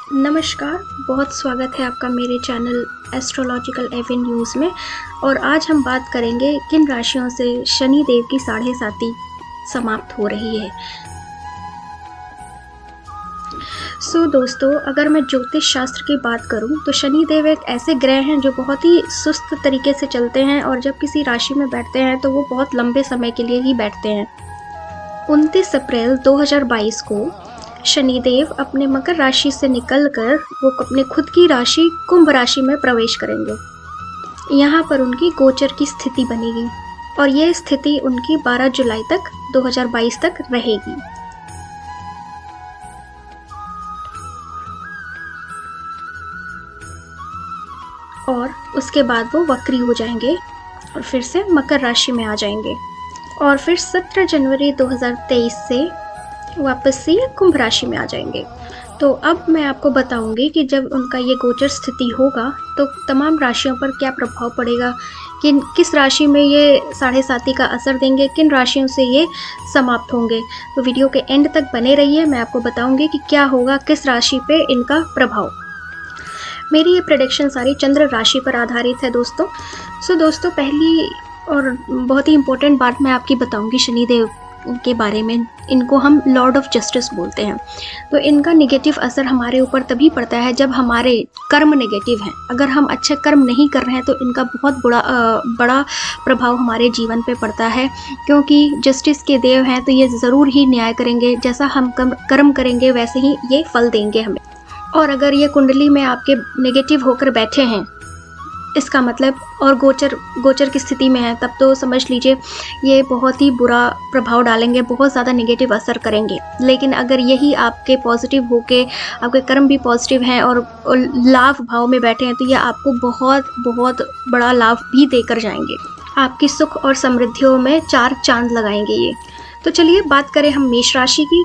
नमस्कार, बहुत स्वागत है आपका मेरे चैनल एस्ट्रोलॉजिकल एवेन्यूज़ में। और आज हम बात करेंगे किन राशियों से शनि देव की साढ़े साती समाप्त हो रही है। दोस्तों, अगर मैं ज्योतिष शास्त्र की बात करूं तो शनि देव एक ऐसे ग्रह हैं जो बहुत ही सुस्त तरीके से चलते हैं और जब किसी राशि में बैठते हैं तो वो बहुत लंबे समय के लिए ही बैठते हैं। 29 अप्रैल 2022 को शनिदेव अपने मकर राशि से निकलकर वो अपने खुद की राशि कुंभ राशि में प्रवेश करेंगे। यहाँ पर उनकी गोचर की स्थिति बनेगी और ये स्थिति उनकी 12 जुलाई तक 2022 तक रहेगी। और उसके बाद वो वक्री हो जाएंगे और फिर से मकर राशि में आ जाएंगे और फिर 17 जनवरी 2023 से वापस से कुंभ राशि में आ जाएंगे। तो अब मैं आपको बताऊंगी कि जब उनका ये गोचर स्थिति होगा तो तमाम राशियों पर क्या प्रभाव पड़ेगा, किस राशि में ये साढ़े साती का असर देंगे, किन राशियों से ये समाप्त होंगे। तो वीडियो के एंड तक बने रहिए, मैं आपको बताऊंगी कि क्या होगा, किस राशि पे इनका प्रभाव। मेरी ये प्रेडिक्शन सारी चंद्र राशि पर आधारित है दोस्तों। दोस्तों, पहली और बहुत ही इम्पोर्टेंट बात मैं आपकी बताऊंगी शनिदेव के बारे में। इनको हम लॉर्ड ऑफ जस्टिस बोलते हैं। तो इनका नेगेटिव असर हमारे ऊपर तभी पड़ता है जब हमारे कर्म नेगेटिव हैं। अगर हम अच्छे कर्म नहीं कर रहे हैं तो इनका बहुत बड़ा प्रभाव हमारे जीवन पे पड़ता है, क्योंकि जस्टिस के देव हैं तो ये ज़रूर ही न्याय करेंगे। जैसा हम कर्म करेंगे वैसे ही ये फल देंगे हमें। और अगर ये कुंडली में आपके नेगेटिव होकर बैठे हैं, इसका मतलब, और गोचर की स्थिति में है, तब तो समझ लीजिए ये बहुत ही बुरा प्रभाव डालेंगे, बहुत ज़्यादा नेगेटिव असर करेंगे। लेकिन अगर यही आपके पॉजिटिव होके, आपके कर्म भी पॉजिटिव हैं और लाभ भाव में बैठे हैं, तो ये आपको बहुत बड़ा लाभ भी देकर जाएंगे। आपकी सुख और समृद्धियों में 4 चांद लगाएंगे ये। तो चलिए बात करें हम मेष राशि की।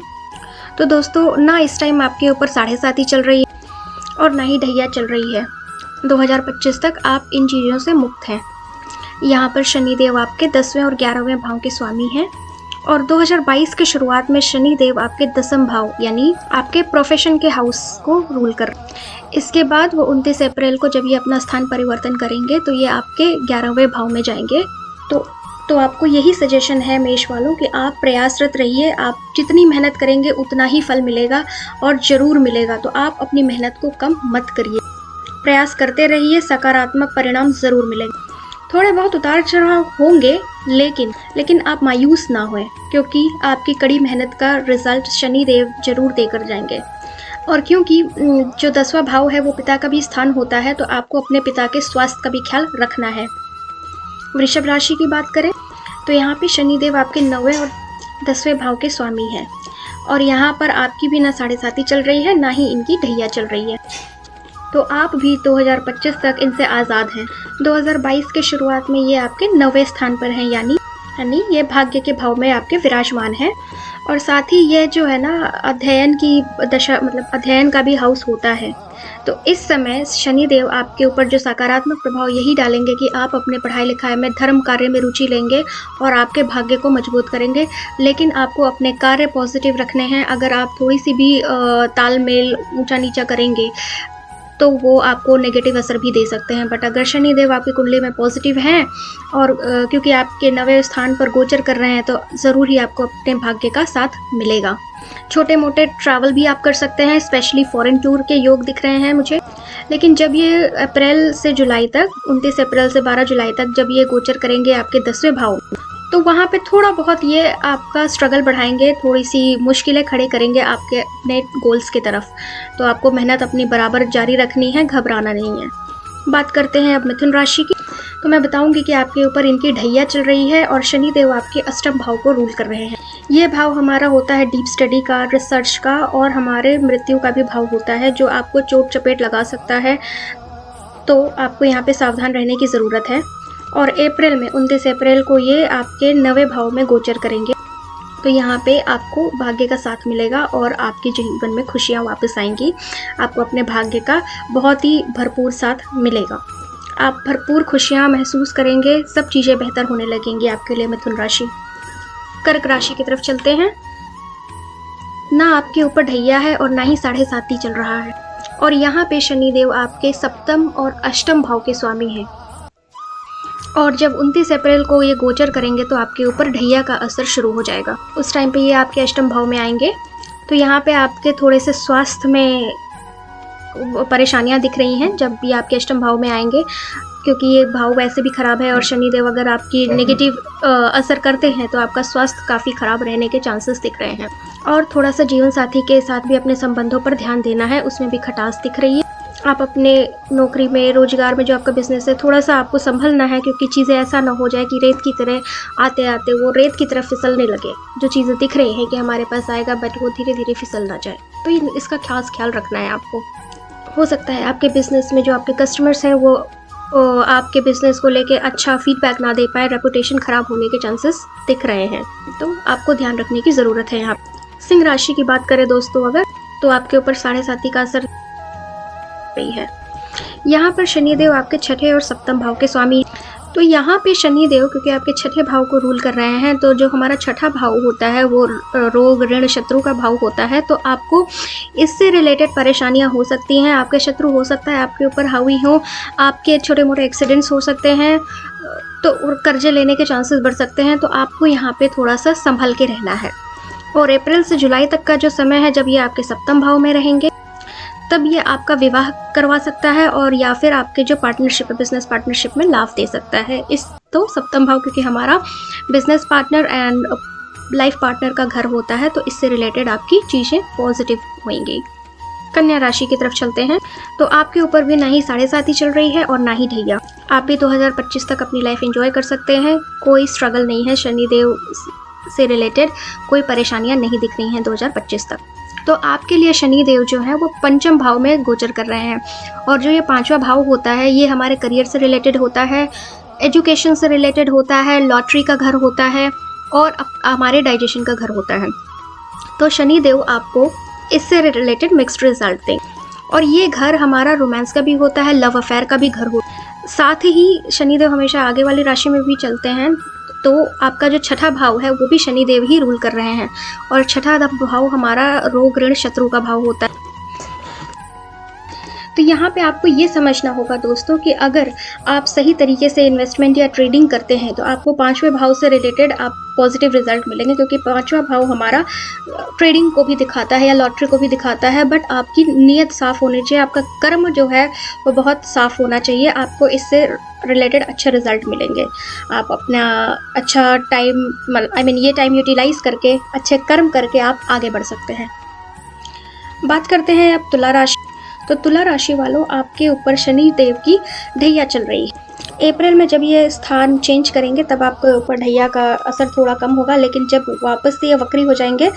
तो दोस्तों, ना इस टाइम आपके ऊपर साढ़े साती चल रही है और ना ही ढैया चल रही है। 2025 तक आप इन चीज़ों से मुक्त हैं। यहाँ पर शनिदेव आपके 10वें और 11वें भाव के स्वामी हैं और 2022 के शुरुआत में शनिदेव आपके 10वें भाव यानी आपके प्रोफेशन के हाउस को रूल कर। इसके बाद वो 29 अप्रैल को जब ये अपना स्थान परिवर्तन करेंगे तो ये आपके 11वें भाव में जाएंगे। तो आपको यही सजेशन है मेष वालों कि आप प्रयासरत रहिए। आप जितनी मेहनत करेंगे उतना ही फल मिलेगा और ज़रूर मिलेगा। तो आप अपनी मेहनत को कम मत करिए, प्रयास करते रहिए, सकारात्मक परिणाम ज़रूर मिलेंगे। थोड़े बहुत उतार चढ़ाव होंगे, लेकिन आप मायूस ना होएं, क्योंकि आपकी कड़ी मेहनत का रिजल्ट शनिदेव जरूर देकर जाएंगे। और क्योंकि जो 10वां भाव है वो पिता का भी स्थान होता है, तो आपको अपने पिता के स्वास्थ्य का भी ख्याल रखना है। वृषभ राशि की बात करें तो यहाँ पे शनिदेव आपके 9वें और 10वें भाव के स्वामी हैं और यहाँ पर आपकी भी ना साढ़े साती चल रही है, ना ही इनकी ढैया चल रही है। तो आप भी 2025 तक इनसे आज़ाद हैं। 2022 के शुरुआत में ये आपके 9वें स्थान पर हैं, यानी ये भाग्य के भाव में आपके विराजमान हैं। और साथ ही ये जो है ना, अध्ययन की दशा, मतलब अध्ययन का भी हाउस होता है। तो इस समय शनिदेव आपके ऊपर जो सकारात्मक प्रभाव यही डालेंगे कि आप अपने पढ़ाई लिखाई में, धर्म कार्य में रुचि लेंगे और आपके भाग्य को मजबूत करेंगे। लेकिन आपको अपने कार्य पॉजिटिव रखने हैं। अगर आप थोड़ी सी भी तालमेल ऊंचा नीचा करेंगे तो वो आपको नेगेटिव असर भी दे सकते हैं। बट अगर शनिदेव आपकी कुंडली में पॉजिटिव हैं और क्योंकि आपके 9वें स्थान पर गोचर कर रहे हैं, तो ज़रूर ही आपको अपने भाग्य का साथ मिलेगा। छोटे मोटे ट्रैवल भी आप कर सकते हैं, स्पेशली फॉरेन टूर के योग दिख रहे हैं मुझे। लेकिन जब ये अप्रैल से जुलाई तक, 29 अप्रैल से 12 जुलाई तक जब ये गोचर करेंगे आपके 10वें भाव, तो वहाँ पे थोड़ा बहुत ये आपका स्ट्रगल बढ़ाएंगे, थोड़ी सी मुश्किलें खड़े करेंगे आपके अपने गोल्स की तरफ। तो आपको मेहनत अपनी बराबर जारी रखनी है, घबराना नहीं है। बात करते हैं अब मिथुन राशि की। तो मैं बताऊंगी कि आपके ऊपर इनकी ढैया चल रही है और शनिदेव आपके अष्टम भाव को रूल कर रहे हैं। ये भाव हमारा होता है डीप स्टडी का, रिसर्च का, और हमारे मृत्यु का भी भाव होता है, जो आपको चोट चपेट लगा सकता है। तो आपको यहाँ पे सावधान रहने की ज़रूरत है। और अप्रैल में 29 अप्रैल को ये आपके 9वें भाव में गोचर करेंगे। तो यहाँ पे आपको भाग्य का साथ मिलेगा और आपके जीवन में खुशियाँ वापस आएंगी। आपको अपने भाग्य का बहुत ही भरपूर साथ मिलेगा। आप भरपूर खुशियाँ महसूस करेंगे, सब चीज़ें बेहतर होने लगेंगी आपके लिए। मिथुन राशि। कर्क राशि की तरफ चलते हैं। ना आपके ऊपर ढैया है और ना ही साढ़े साती चल रहा है। और यहाँ पे शनिदेव आपके सप्तम और अष्टम भाव के स्वामी हैं। और जब 29 अप्रैल को ये गोचर करेंगे तो आपके ऊपर ढैया का असर शुरू हो जाएगा। उस टाइम पे ये आपके अष्टम भाव में आएंगे, तो यहाँ पे आपके थोड़े से स्वास्थ्य में परेशानियां दिख रही हैं जब भी आपके अष्टम भाव में आएंगे, क्योंकि ये भाव वैसे भी खराब है और शनिदेव अगर आपकी नेगेटिव असर करते हैं तो आपका स्वास्थ्य काफ़ी खराब रहने के चांसेस दिख रहे हैं। और थोड़ा सा जीवन साथी के साथ भी अपने संबंधों पर ध्यान देना है, उसमें भी खटास दिख रही है। आप अपने नौकरी में, रोजगार में जो आपका बिजनेस है, थोड़ा सा आपको संभलना है, क्योंकि चीज़ें ऐसा ना हो जाए कि रेत की तरह आते आते वो रेत की तरफ फिसलने लगे। जो चीज़ें दिख रही हैं कि हमारे पास आएगा बट वो धीरे धीरे फिसल ना जाए, तो इसका खास ख्याल रखना है आपको। हो सकता है आपके बिजनेस में जो आपके कस्टमर्स हैं वो आपके बिजनेस को लेके अच्छा फीडबैक ना दे पाए, रेपुटेशन खराब होने के चांसेस दिख रहे हैं, तो आपको ध्यान रखने की ज़रूरत है। यहाँ सिंह राशि की बात करें दोस्तों अगर, तो आपके ऊपर 7.5 का असर रही है। यहाँ पर शनिदेव आपके छठे और सप्तम भाव के स्वामी, तो यहाँ पे शनिदेव क्योंकि आपके छठे भाव को रूल कर रहे हैं, तो जो हमारा छठा भाव होता है वो रोग ऋण शत्रु का भाव होता है, तो आपको इससे रिलेटेड परेशानियाँ हो सकती हैं। आपके शत्रु हो सकता है आपके ऊपर हावी हो, आपके छोटे मोटे एक्सीडेंट्स हो सकते हैं, तो कर्जे लेने के चांसेस बढ़ सकते हैं, तो आपको यहाँ पे थोड़ा सा संभल के रहना है। और अप्रैल से जुलाई तक का जो समय है जब ये आपके सप्तम भाव में रहेंगे, तब ये आपका विवाह करवा सकता है और या फिर आपके जो पार्टनरशिप है, बिजनेस पार्टनरशिप में लाभ दे सकता है। इस तो सप्तम भाव क्योंकि हमारा business partner and life partner का घर होता है, तो इससे रिलेटेड आपकी चीज़ें पॉजिटिव होंगी। कन्या राशि की तरफ चलते हैं, तो आपके ऊपर भी ना ही 7.5 चल रही है और ना ही ढैया। आप भी 2025 तक अपनी लाइफ एंजॉय कर सकते हैं, कोई स्ट्रगल नहीं है, शनिदेव से रिलेटेड कोई परेशानियां नहीं दिख रही हैं 2025 तक। तो आपके लिए शनिदेव जो है वो पंचम भाव में गोचर कर रहे हैं, और जो ये पांचवा भाव होता है ये हमारे करियर से रिलेटेड होता है, एजुकेशन से रिलेटेड होता है, लॉटरी का घर होता है और हमारे डाइजेशन का घर होता है। तो शनिदेव आपको इससे रिलेटेड मिक्स्ड रिजल्ट दें, और ये घर हमारा रोमांस का भी होता है, लव अफेयर का भी घर होता है। साथ ही शनिदेव हमेशा आगे वाली राशि में भी चलते हैं, तो आपका जो छठा भाव है वो भी शनिदेव ही रूल कर रहे हैं, और छठा भाव हमारा रोग ऋण शत्रु का भाव होता है। तो यहाँ पे आपको ये समझना होगा दोस्तों कि अगर आप सही तरीके से इन्वेस्टमेंट या ट्रेडिंग करते हैं तो आपको पांचवें भाव से रिलेटेड आप पॉजिटिव रिजल्ट मिलेंगे, क्योंकि पांचवा भाव हमारा ट्रेडिंग को भी दिखाता है या लॉटरी को भी दिखाता है, बट आपकी नीयत साफ़ होनी चाहिए, आपका कर्म जो है वो बहुत साफ़ होना चाहिए, आपको इससे रिलेटेड अच्छे रिजल्ट मिलेंगे। आप अपना अच्छा टाइम ये टाइम यूटिलाइज करके अच्छे कर्म करके आप आगे बढ़ सकते हैं। बात करते हैं अब तुला राशि। तो तुला राशि वालों, आपके ऊपर शनि देव की ढैया चल रही है। अप्रैल में जब ये स्थान चेंज करेंगे तब आपके ऊपर ढैया का असर थोड़ा कम होगा, लेकिन जब वापस से ये वक्री हो जाएंगे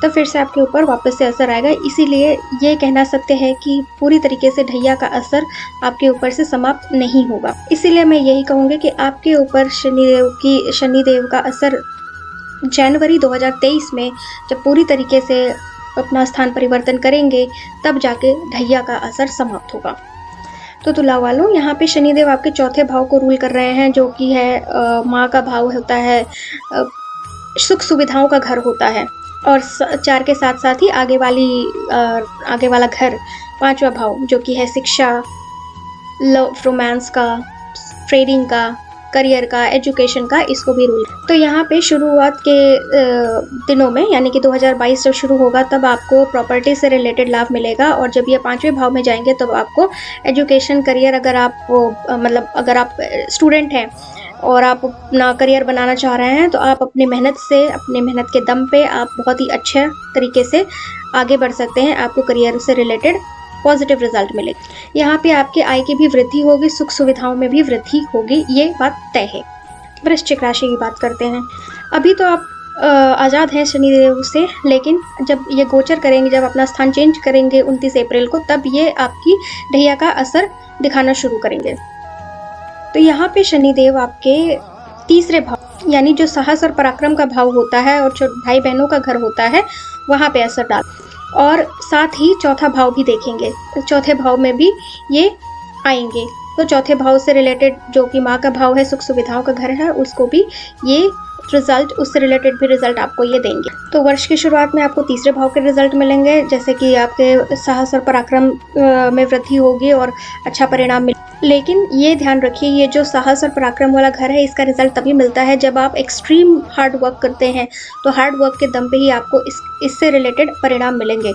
तो फिर से आपके ऊपर वापस से असर आएगा। इसीलिए ये कहना सकते हैं कि पूरी तरीके से ढैया का असर आपके ऊपर से समाप्त नहीं होगा। इसीलिए मैं यही कहूँगी कि आपके ऊपर शनिदेव का असर जनवरी 2023 में जब पूरी तरीके से अपना स्थान परिवर्तन करेंगे तब जाके ढैया का असर समाप्त होगा। तो तुला वालों, यहाँ पे शनिदेव आपके चौथे भाव को रूल कर रहे हैं, जो कि है माँ का भाव होता है, सुख सुविधाओं का घर होता है, और 4 के साथ साथ ही आगे वाला घर 5वां भाव जो कि है शिक्षा, लव, रोमांस का, ट्रेडिंग का, करियर का, एजुकेशन का, इसको भी रूल। तो यहाँ पे शुरुआत के दिनों में यानी कि 2022 जब शुरू होगा तब आपको प्रॉपर्टी से रिलेटेड लाभ मिलेगा, और जब ये 5वें भाव में जाएंगे तब आपको एजुकेशन, करियर, अगर आप स्टूडेंट हैं और आप अपना करियर बनाना चाह रहे हैं तो आप अपनी मेहनत के दम पे आप बहुत ही अच्छे तरीके से आगे बढ़ सकते हैं। आपको करियर से रिलेटेड पॉजिटिव रिजल्ट मिले। यहाँ पे आपके आय की भी वृद्धि होगी, सुख सुविधाओं में भी वृद्धि होगी, ये बात तय है। वृश्चिक राशि की बात करते हैं। अभी तो आप आज़ाद हैं शनिदेव से, लेकिन जब ये गोचर करेंगे, जब अपना स्थान चेंज करेंगे 29 अप्रैल को, तब ये आपकी ढैया का असर दिखाना शुरू करेंगे। तो यहाँ पे शनिदेव आपके तीसरे भाव यानी जो साहस और पराक्रम का भाव होता है और जो भाई बहनों का घर होता है वहाँ पे असर डाल, और साथ ही चौथा भाव भी देखेंगे, चौथे भाव में भी ये आएंगे। तो चौथे भाव से रिलेटेड जो कि माँ का भाव है, सुख सुविधाओं का घर है, उसको भी ये रिजल्ट, उससे रिलेटेड भी रिजल्ट आपको ये देंगे। तो वर्ष की शुरुआत में आपको तीसरे भाव के रिजल्ट मिलेंगे, जैसे कि आपके साहस और पराक्रम में वृद्धि होगी और अच्छा परिणाम मिले। लेकिन ये ध्यान रखिए, ये जो साहस और पराक्रम वाला घर है, इसका रिजल्ट तभी मिलता है जब आप एक्सट्रीम हार्ड वर्क करते हैं। तो हार्ड वर्क के दम पे ही आपको इससे रिलेटेड परिणाम मिलेंगे।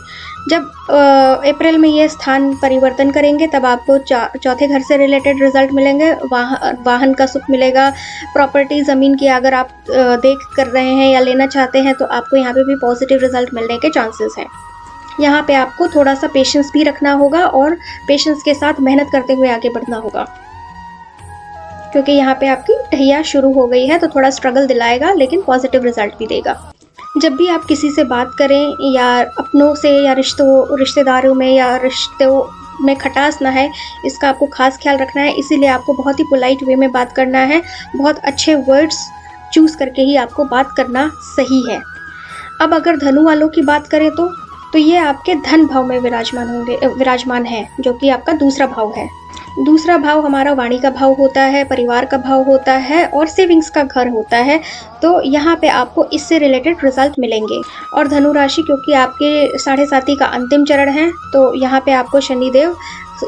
जब अप्रैल में ये स्थान परिवर्तन करेंगे तब आपको चौथे घर से रिलेटेड रिजल्ट मिलेंगे। वाहन का सुख मिलेगा, प्रॉपर्टी ज़मीन की अगर आप देख कर रहे हैं या लेना चाहते हैं तो आपको यहाँ पे भी पॉजिटिव रिजल्ट मिलने के चांसेस हैं। यहाँ पे आपको थोड़ा सा पेशेंस भी रखना होगा और पेशेंस के साथ मेहनत करते हुए आगे बढ़ना होगा, क्योंकि यहाँ पे आपकी टहिया शुरू हो गई है, तो थोड़ा स्ट्रगल दिलाएगा लेकिन पॉजिटिव रिजल्ट भी देगा। जब भी आप किसी से बात करें या अपनों से या रिश्तेदारों में या रिश्तों में खटास ना है, इसका आपको खास ख्याल रखना है। इसीलिए आपको बहुत ही पोलाइट वे में बात करना है, बहुत अच्छे वर्ड्स चूज़ करके ही आपको बात करना सही है। अब अगर धनु वालों की बात करें तो ये आपके धन भाव में विराजमान है, जो कि आपका दूसरा भाव है। दूसरा भाव हमारा वाणी का भाव होता है, परिवार का भाव होता है और सेविंग्स का घर होता है। तो यहाँ पे आपको इससे रिलेटेड रिजल्ट मिलेंगे। और धनु राशि क्योंकि आपके 7.5 का अंतिम चरण है, तो यहाँ पे आपको शनिदेव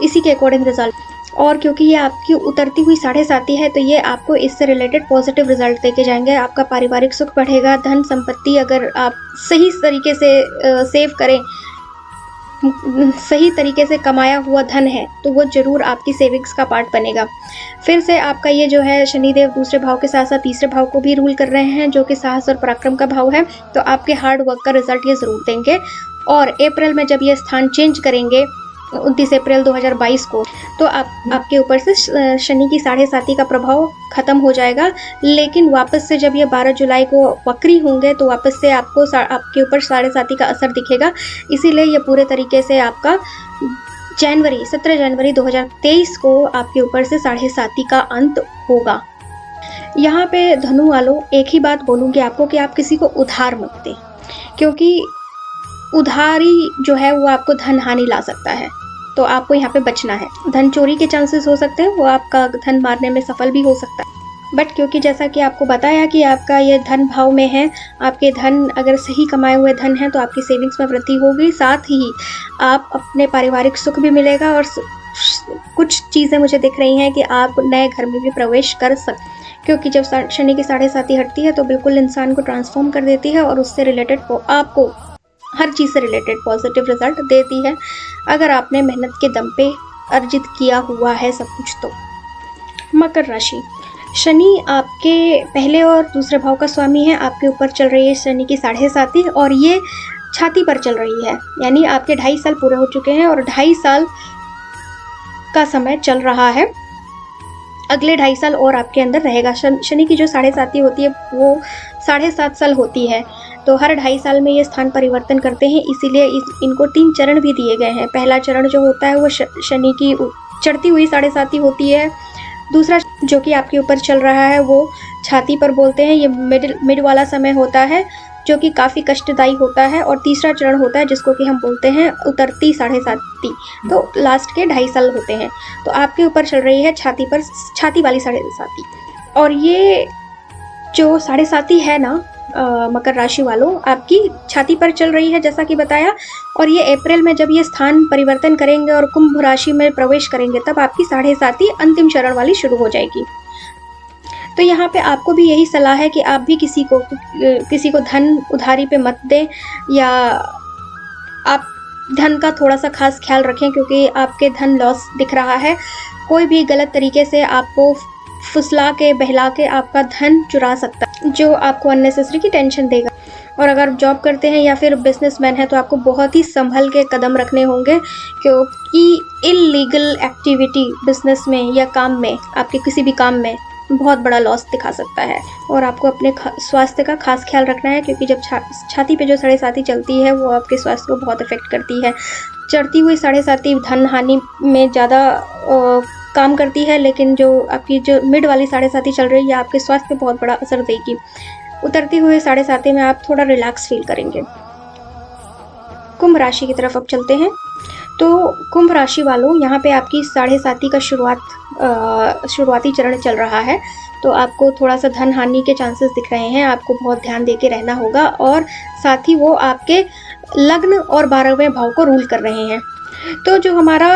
इसी के अकॉर्डिंग रिजल्ट, और क्योंकि ये आपकी उतरती हुई 7.5 है तो ये आपको इससे रिलेटेड पॉजिटिव रिजल्ट देके जाएंगे। आपका पारिवारिक सुख बढ़ेगा, धन संपत्ति अगर आप सही तरीके से सेव करें, सही तरीके से कमाया हुआ धन है तो वो जरूर आपकी सेविंग्स का पार्ट बनेगा। फिर से आपका ये जो है शनिदेव दूसरे भाव के साथ साथ तीसरे भाव को भी रूल कर रहे हैं, जो कि साहस और पराक्रम का भाव है। तो आपके हार्ड वर्क का रिजल्ट ये ज़रूर देंगे। और अप्रैल में जब ये स्थान चेंज करेंगे 29 अप्रैल 2022 को, तो आपके ऊपर से शनि की 7.5 का प्रभाव खत्म हो जाएगा। लेकिन वापस से जब ये 12 जुलाई को वक्री होंगे तो वापस से आपके ऊपर 7.5 का असर दिखेगा। इसीलिए ये पूरे तरीके से आपका 17 जनवरी 2023 को आपके ऊपर से 7.5 का अंत होगा। यहाँ पे धनु वालों एक ही बात बोलूँगी आपको कि आप किसी को उधार मत दें, क्योंकि उधारी जो है वो आपको धन हानि ला सकता है। तो आपको यहाँ पे बचना है। धन चोरी के चांसेस हो सकते हैं, वो आपका धन मारने में सफल भी हो सकता है। बट क्योंकि जैसा कि आपको बताया कि आपका ये धन भाव में है, आपके धन अगर सही कमाए हुए धन है तो आपकी सेविंग्स में वृद्धि होगी, साथ ही आप अपने पारिवारिक सुख भी मिलेगा। और कुछ चीज़ें मुझे दिख रही हैं कि आप नए घर में भी प्रवेश कर सकते, क्योंकि जब शनि की 7.5 हटती है तो बिल्कुल इंसान को ट्रांसफॉर्म कर देती है और उससे रिलेटेड आपको हर चीज़ से रिलेटेड पॉजिटिव रिजल्ट देती है, अगर आपने मेहनत के दम पे अर्जित किया हुआ है सब कुछ। तो मकर राशि, शनि आपके पहले और दूसरे भाव का स्वामी है। आपके ऊपर चल रही है शनि की 7.5 और ये छाती पर चल रही है, यानी आपके 2.5 साल पूरे हो चुके हैं और 2.5 साल का समय चल रहा है। अगले 2.5 साल और आपके अंदर रहेगा। शनि की जो 7.5 होती है वो 7.5 साल होती है, तो हर 2.5 साल में ये स्थान परिवर्तन करते हैं। इसीलिए इनको 3 चरण भी दिए गए हैं। पहला चरण जो होता है वो शनि की चढ़ती हुई 7.5 होती है। दूसरा जो कि आपके ऊपर चल रहा है वो छाती पर बोलते हैं, ये मिड वाला समय होता है जो कि काफ़ी कष्टदायी होता है। और तीसरा चरण होता है जिसको कि हम बोलते हैं उतरती 7.5, तो लास्ट के 2.5 साल होते हैं। तो आपके ऊपर चल रही है छाती वाली 7.5। और ये जो 7.5 है ना मकर राशि वालों, आपकी छाती पर चल रही है जैसा कि बताया। और ये अप्रैल में जब ये स्थान परिवर्तन करेंगे और कुंभ राशि में प्रवेश करेंगे तब आपकी 7.5 अंतिम चरण वाली शुरू हो जाएगी। तो यहाँ पे आपको भी यही सलाह है कि आप भी किसी को धन उधारी पे मत दें, या आप धन का थोड़ा सा खास ख्याल रखें, क्योंकि आपके धन लॉस दिख रहा है। कोई भी गलत तरीके से आपको फुसला के बहला के आपका धन चुरा सकता है, जो आपको अननेसेसरी की टेंशन देगा। और अगर जॉब करते हैं या फिर बिजनेसमैन है तो आपको बहुत ही संभल के कदम रखने होंगे, क्योंकि इलीगल एक्टिविटी बिजनेस में या काम में, आपके किसी भी काम में बहुत बड़ा लॉस दिखा सकता है। और आपको अपने स्वास्थ्य का खास ख्याल रखना है, क्योंकि जब छाती पे जो 7.5 चलती है वो आपके स्वास्थ्य को बहुत इफेक्ट करती है। चढ़ती हुई 7.5 धन हानि में ज़्यादा काम करती है, लेकिन जो आपकी जो मिड वाली 7.5 चल रही है आपके स्वास्थ्य पे बहुत बड़ा असर देगी। उतरती हुई 7.5 में आप थोड़ा रिलैक्स फील करेंगे। कुंभ राशि की तरफ अब चलते हैं। तो कुंभ राशि वालों, यहाँ पे आपकी 7.5 का शुरुआती चरण चल रहा है। तो आपको थोड़ा सा धन हानि के चांसेस दिख रहे हैं, आपको बहुत ध्यान दे के रहना होगा। और साथ ही वो आपके लग्न और 12वें भाव को रूल कर रहे हैं। तो जो हमारा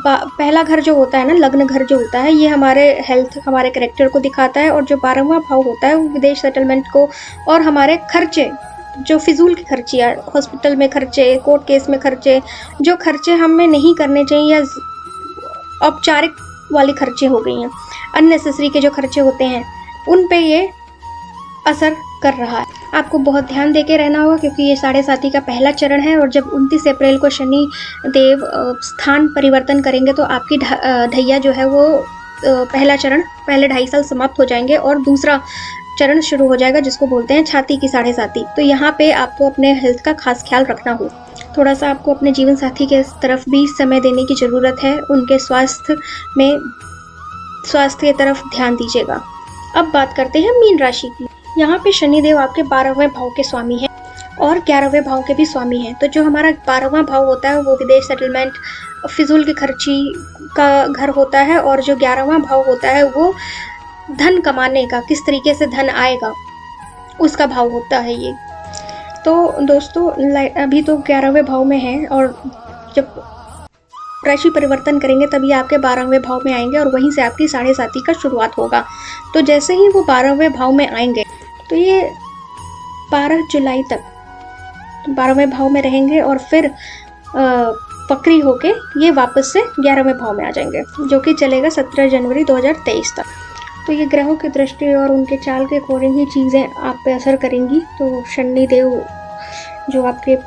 पहला घर जो होता है ना, लग्न घर जो होता है, ये हमारे हेल्थ, हमारे कैरेक्टर को दिखाता है। और जो 12वां भाव होता है वो विदेश सेटलमेंट को और हमारे खर्चे, जो फिजूल की खर्चियाँ, हॉस्पिटल में खर्चे, कोर्ट केस में खर्चे, जो खर्चे हमें नहीं करने चाहिए या औपचारिक वाली खर्चे हो गई हैं, अननेसेसरी के जो खर्चे होते हैं, उन पे ये असर कर रहा है। आपको बहुत ध्यान दे के रहना होगा क्योंकि ये 7.5 का पहला चरण है। और जब 29 अप्रैल को शनि देव स्थान परिवर्तन करेंगे तो आपकी ढैया जो है वो पहला चरण, पहले 2.5 साल समाप्त हो जाएंगे और दूसरा चरण शुरू हो जाएगा जिसको बोलते हैं छाती की 7.5। तो यहाँ पे आपको अपने हेल्थ का खास ख्याल रखना हो। थोड़ा सा आपको अपने जीवन साथी के तरफ भी समय देने की ज़रूरत है, उनके स्वास्थ्य की तरफ ध्यान दीजिएगा। अब बात करते हैं मीन राशि की। यहाँ पे शनिदेव आपके 12वें भाव के स्वामी हैं और 11वें भाव के भी स्वामी हैं। तो जो हमारा 12वां भाव होता है वो विदेश सेटलमेंट, फिजूल की खर्ची का घर होता है। और जो 11वां भाव होता है वो धन कमाने का, किस तरीके से धन आएगा, उसका भाव होता है ये। तो दोस्तों अभी तो 11वें भाव में है और जब राशि परिवर्तन करेंगे तभी आपके 12वें भाव में आएंगे और वहीं से आपकी 7.5 का शुरुआत होगा। तो जैसे ही वो 12वें भाव में आएंगे तो ये 12 जुलाई तक 12वें भाव में रहेंगे और फिर वक्री होके ये वापस से 11वें भाव में आ जाएंगे, जो कि चलेगा 17 जनवरी 2023 तक। तो ये ग्रहों की दृष्टि और उनके चाल के अकॉर्डिंग ही चीज़ें आप पे असर करेंगी। तो शनिदेव जो आपके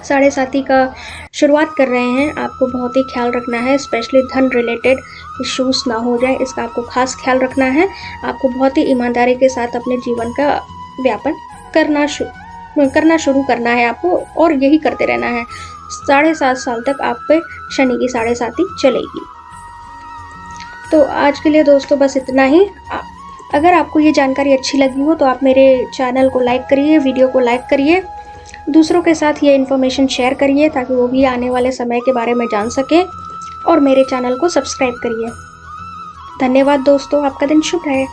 7.5 का शुरुआत कर रहे हैं, आपको बहुत ही ख्याल रखना है, स्पेशली धन रिलेटेड इश्यूज ना हो जाए, इसका आपको खास ख्याल रखना है। आपको बहुत ही ईमानदारी के साथ अपने जीवन का व्यापन करना शुरू करना है आपको, और यही करते रहना है। 7.5 साल तक आप पे शनि की 7.5 चलेगी। तो आज के लिए दोस्तों बस इतना ही। अगर आपको ये जानकारी अच्छी लगी हो तो आप मेरे चैनल को लाइक करिए, वीडियो को लाइक करिए, दूसरों के साथ ये इन्फॉर्मेशन शेयर करिए ताकि वो भी आने वाले समय के बारे में जान सके, और मेरे चैनल को सब्सक्राइब करिए। धन्यवाद दोस्तों, आपका दिन शुभ रहे।